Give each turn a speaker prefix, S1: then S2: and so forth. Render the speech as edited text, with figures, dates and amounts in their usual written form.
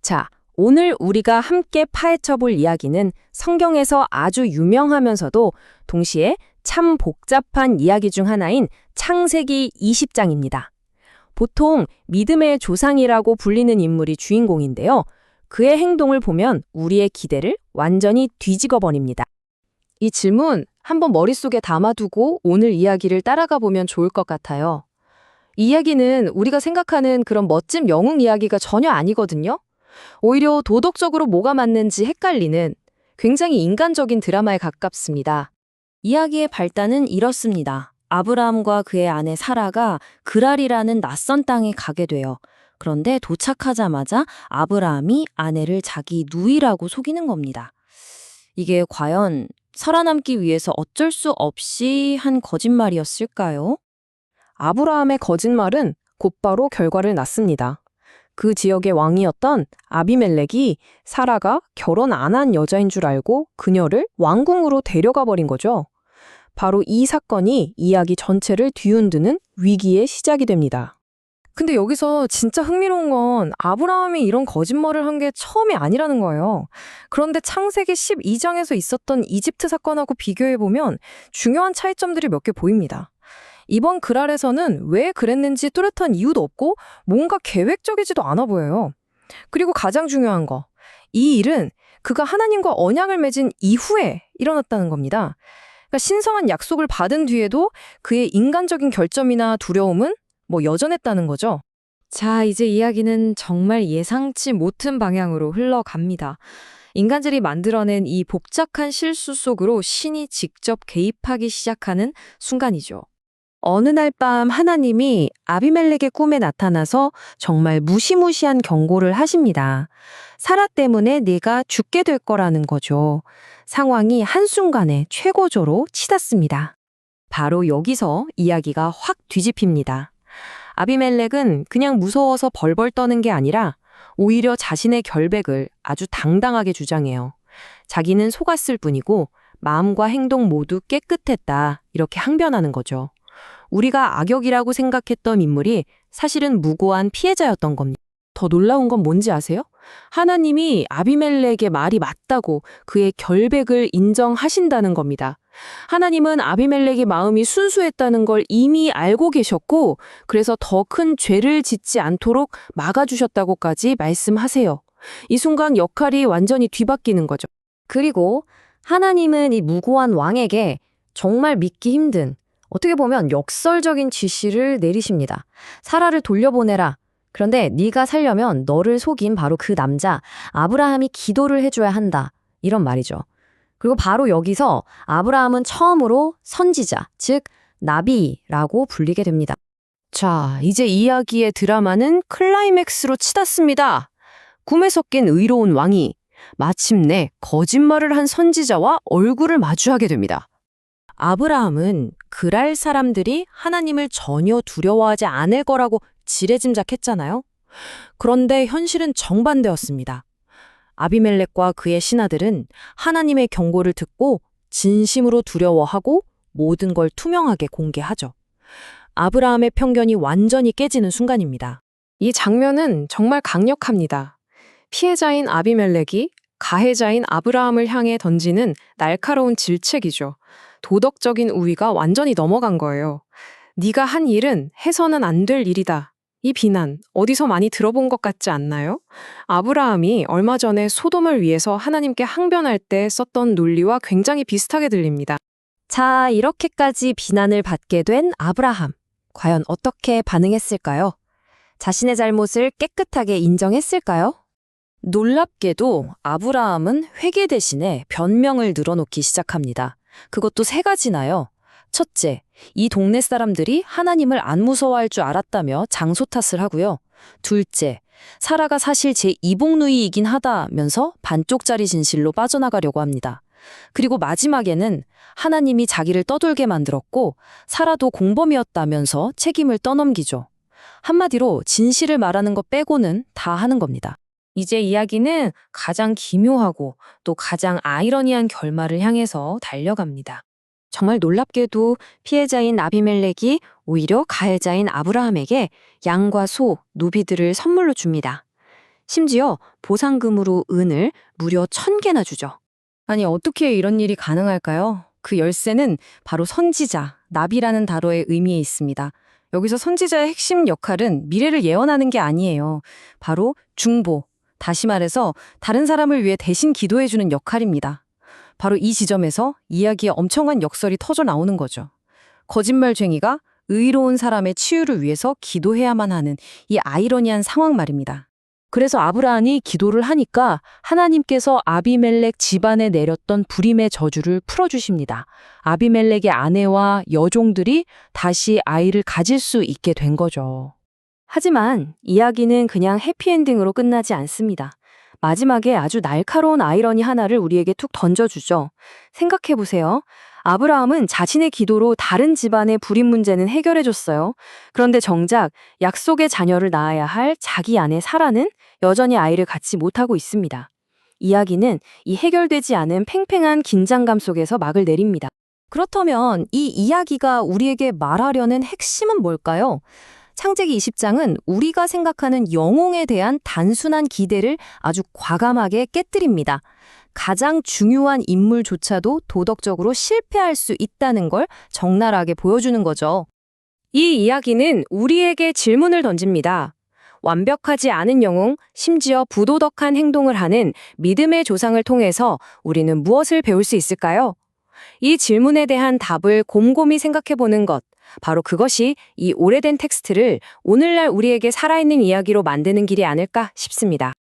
S1: 자, 오늘 우리가 함께 파헤쳐 볼 이야기는 성경에서 아주 유명하면서도 동시에 참 복잡한 이야기 중 하나인 창세기 20장입니다. 보통 믿음의 조상이라고 불리는 인물이 주인공인데요. 그의 행동을 보면 우리의 기대를 완전히 뒤집어 버립니다. 이 질문 한번 머릿속에 담아두고 오늘 이야기를 따라가 보면 좋을 것 같아요. 이 이야기는 우리가 생각하는 그런 멋진 영웅 이야기가 전혀 아니거든요. 오히려 도덕적으로 뭐가 맞는지 헷갈리는 굉장히 인간적인 드라마에 가깝습니다. 이야기의 발단은 이렇습니다. 아브라함과 그의 아내 사라가 그랄이라는 낯선 땅에 가게 돼요. 그런데 도착하자마자 아브라함이 아내를 자기 누이라고 속이는 겁니다. 이게 과연 살아남기 위해서 어쩔 수 없이 한 거짓말이었을까요? 아브라함의 거짓말은 곧바로 결과를 낳습니다. 그 지역의 왕이었던 아비멜렉이 사라가 결혼 안 한 여자인 줄 알고 그녀를 왕궁으로 데려가 버린 거죠. 바로 이 사건이 이야기 전체를 뒤흔드는 위기의 시작이 됩니다. 근데 여기서 진짜 흥미로운 건 아브라함이 이런 거짓말을 한 게 처음이 아니라는 거예요. 그런데 창세기 12장에서 있었던 이집트 사건하고 비교해보면 중요한 차이점들이 몇 개 보입니다. 이번 그랄에서는 왜 그랬는지 뚜렷한 이유도 없고 뭔가 계획적이지도 않아 보여요. 그리고 가장 중요한 거, 이 일은 그가 하나님과 언약을 맺은 이후에 일어났다는 겁니다. 그러니까 신성한 약속을 받은 뒤에도 그의 인간적인 결점이나 두려움은 여전했다는 거죠. 자, 이제 이야기는 정말 예상치 못한 방향으로 흘러갑니다. 인간들이 만들어낸 이 복잡한 실수 속으로 신이 직접 개입하기 시작하는 순간이죠. 어느 날 밤 하나님이 아비멜렉의 꿈에 나타나서 정말 무시무시한 경고를 하십니다. 사라 때문에 네가 죽게 될 거라는 거죠. 상황이 한순간에 최고조로 치닫습니다. 바로 여기서 이야기가 확 뒤집힙니다. 아비멜렉은 그냥 무서워서 벌벌 떠는 게 아니라 오히려 자신의 결백을 아주 당당하게 주장해요. 자기는 속았을 뿐이고 마음과 행동 모두 깨끗했다, 이렇게 항변하는 거죠. 우리가 악역이라고 생각했던 인물이 사실은 무고한 피해자였던 겁니다. 더 놀라운 건 뭔지 아세요? 하나님이 아비멜렉의 말이 맞다고 그의 결백을 인정하신다는 겁니다. 하나님은 아비멜렉의 마음이 순수했다는 걸 이미 알고 계셨고, 그래서 더 큰 죄를 짓지 않도록 막아주셨다고까지 말씀하세요. 이 순간 역할이 완전히 뒤바뀌는 거죠. 그리고 하나님은 이 무고한 왕에게 정말 믿기 힘든, 어떻게 보면 역설적인 지시를 내리십니다. 사라를 돌려보내라. 그런데 네가 살려면 너를 속인 바로 그 남자 아브라함이 기도를 해줘야 한다. 이런 말이죠. 그리고 바로 여기서 아브라함은 처음으로 선지자, 즉 나비라고 불리게 됩니다. 자, 이제 이야기의 드라마는 클라이맥스로 치닫습니다. 꿈에 섞인 의로운 왕이 마침내 거짓말을 한 선지자와 얼굴을 마주하게 됩니다. 아브라함은 그랄 사람들이 하나님을 전혀 두려워하지 않을 거라고 지레짐작했잖아요. 그런데 현실은 정반대였습니다. 아비멜렉과 그의 신하들은 하나님의 경고를 듣고 진심으로 두려워하고 모든 걸 투명하게 공개하죠. 아브라함의 편견이 완전히 깨지는 순간입니다. 이 장면은 정말 강력합니다. 피해자인 아비멜렉이 가해자인 아브라함을 향해 던지는 날카로운 질책이죠. 도덕적인 우위가 완전히 넘어간 거예요. 네가 한 일은 해서는 안 될 일이다. 이 비난 어디서 많이 들어본 것 같지 않나요? 아브라함이 얼마 전에 소돔을 위해서 하나님께 항변할 때 썼던 논리와 굉장히 비슷하게 들립니다. 자, 이렇게까지 비난을 받게 된 아브라함. 과연 어떻게 반응했을까요? 자신의 잘못을 깨끗하게 인정했을까요? 놀랍게도 아브라함은 회개 대신에 변명을 늘어놓기 시작합니다. 그것도 3가지나요. 첫째, 이 동네 사람들이 하나님을 안 무서워할 줄 알았다며 장소 탓을 하고요. 둘째, 사라가 사실 제 이복누이이긴 하다면서 반쪽짜리 진실로 빠져나가려고 합니다. 그리고 마지막에는 하나님이 자기를 떠돌게 만들었고 사라도 공범이었다면서 책임을 떠넘기죠. 한마디로 진실을 말하는 것 빼고는 다 하는 겁니다. 이제 이야기는 가장 기묘하고 또 가장 아이러니한 결말을 향해서 달려갑니다. 정말 놀랍게도 피해자인 아비멜렉이 오히려 가해자인 아브라함에게 양과 소, 노비들을 선물로 줍니다.
S2: 심지어 보상금으로 은을 무려 1000개나 주죠.
S1: 아니, 어떻게 이런 일이 가능할까요? 그 열쇠는 바로 선지자, 나비라는 단어의 의미에 있습니다. 여기서 선지자의 핵심 역할은 미래를 예언하는 게 아니에요. 바로 중보, 다시 말해서 다른 사람을 위해 대신 기도해주는 역할입니다. 바로 이 지점에서 이야기에 엄청난 역설이 터져 나오는 거죠. 거짓말쟁이가 의로운 사람의 치유를 위해서 기도해야만 하는 이 아이러니한 상황 말입니다.
S2: 그래서 아브라함이 기도를 하니까 하나님께서 아비멜렉 집안에 내렸던 불임의 저주를 풀어주십니다. 아비멜렉의 아내와 여종들이 다시 아이를 가질 수 있게 된 거죠. 하지만 이야기는 그냥 해피엔딩으로 끝나지 않습니다. 마지막에 아주 날카로운 아이러니 하나를 우리에게 툭 던져주죠. 생각해보세요. 아브라함은 자신의 기도로 다른 집안의 불임 문제는 해결해줬어요. 그런데 정작 약속의 자녀를 낳아야 할 자기 아내 사라는 여전히 아이를 갖지 못하고 있습니다. 이야기는 이 해결되지 않은 팽팽한 긴장감 속에서 막을 내립니다.
S1: 그렇다면 이 이야기가 우리에게 말하려는 핵심은 뭘까요? 창세기 20장은 우리가 생각하는 영웅에 대한 단순한 기대를 아주 과감하게 깨뜨립니다. 가장 중요한 인물조차도 도덕적으로 실패할 수 있다는 걸 적나라하게 보여주는 거죠. 이 이야기는 우리에게 질문을 던집니다. 완벽하지 않은 영웅, 심지어 부도덕한 행동을 하는 믿음의 조상을 통해서 우리는 무엇을 배울 수 있을까요? 이 질문에 대한 답을 곰곰이 생각해보는 것, 바로 그것이 이 오래된 텍스트를 오늘날 우리에게 살아있는 이야기로 만드는 길이 아닐까 싶습니다.